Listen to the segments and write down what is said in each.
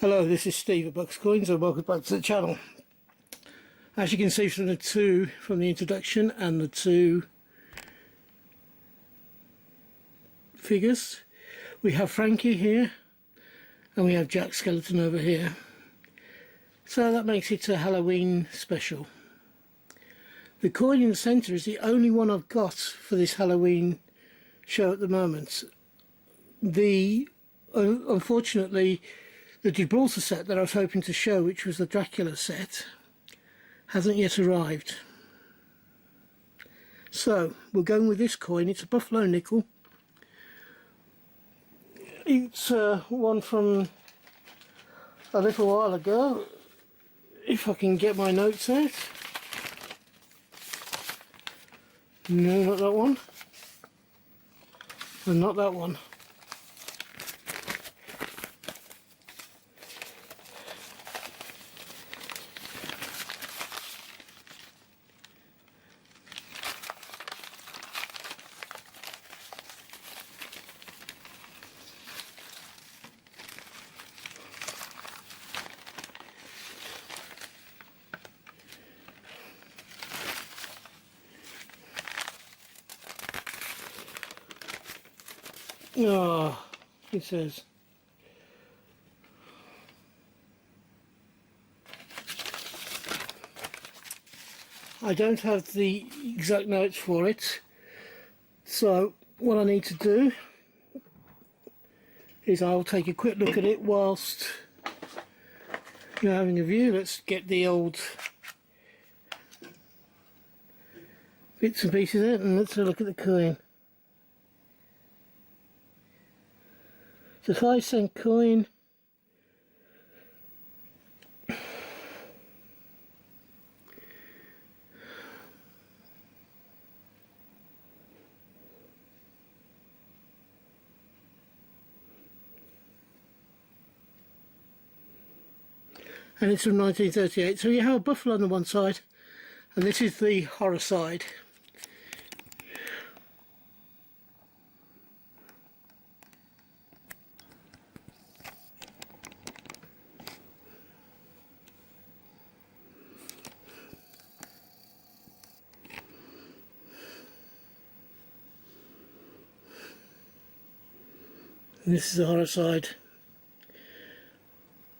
Hello, this is Steve at Bucks Coins and welcome back to the channel. As you can see from the introduction and the two figures, we have Frankie here and we have Jack Skeleton over here. So that makes it a Halloween special. The coin in the centre is the only one I've got for this Halloween show at the moment. Unfortunately, the Gibraltar set that I was hoping to show, which was the Dracula set, hasn't yet arrived. So we're going with this coin. It's a buffalo nickel. It's one from a little while ago. If I can get my notes out. No, not that one. And not that one. Oh, it says. I don't have the exact notes for it, so what I need to do is I'll take a quick look at it whilst you're having a view. Let's get the old bits and pieces out and let's have a look at the coin. It's a 5-cent coin. And it's from 1938. So you have a buffalo on the one side, and this is the horror side. And this is the horror side.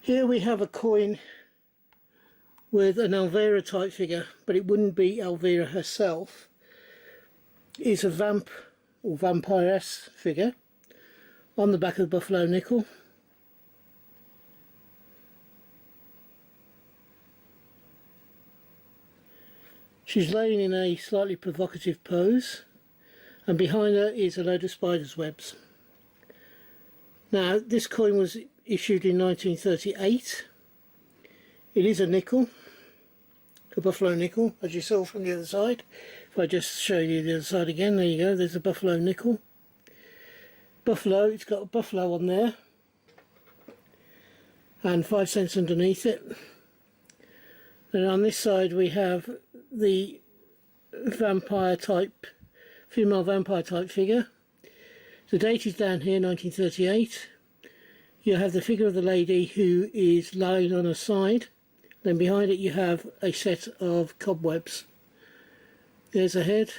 Here we have a coin with an Elvira type figure, but it wouldn't be Elvira herself. It's a vamp or vampiress figure on the back of the buffalo nickel. She's laying in a slightly provocative pose, and behind her is a load of spiders' webs. Now, this coin was issued in 1938. It is a nickel, a buffalo nickel, as you saw from the other side. If I just show you the other side again, there you go, there's a buffalo nickel. Buffalo, it's got a buffalo on there, and 5 cents underneath it. And on this side we have the vampire type, female vampire type figure. The date is down here, 1938. You have the figure of the lady who is lying on her side. Then behind it you have a set of cobwebs. There's her head.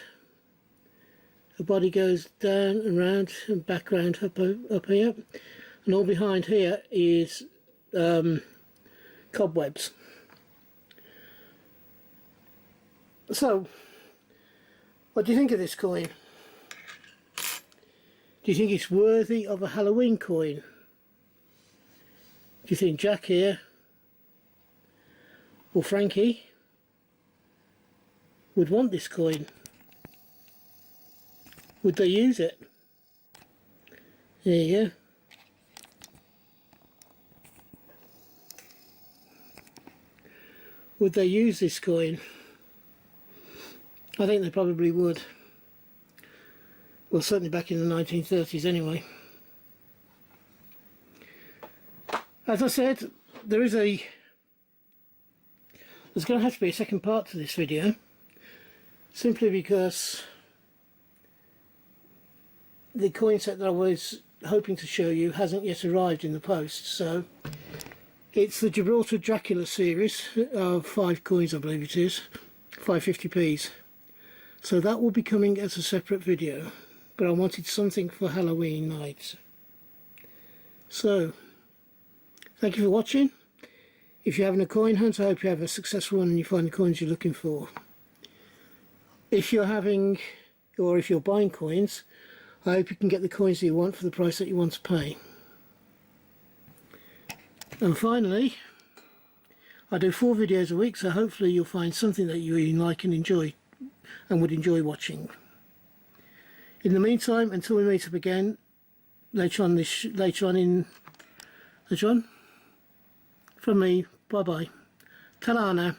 Her body goes down and round and back round up here. And all behind here is cobwebs. So, what do you think of this coin? Do you think it's worthy of a Halloween coin? Do you think Jack here or Frankie would want this coin? Would they use it? There you go. Would they use this coin? I think they probably would. Well, certainly back in the 1930s anyway. As I said, there's going to have to be a second part to this video, simply because the coin set that I was hoping to show you hasn't yet arrived in the post, so It's the Gibraltar Dracula series of 5 coins, I believe it is, 550p's. So that will be coming as a separate video, but I wanted something for Halloween night. So, thank you for watching. If you're having a coin hunt, I hope you have a successful one and you find the coins you're looking for. If you're having, or if you're buying coins, I hope you can get the coins that you want for the price that you want to pay. And finally, I do 4 videos a week, so hopefully you'll find something that you really like and enjoy and would enjoy watching. In the meantime, until we meet up again later on from me, bye bye. Ta-ra now.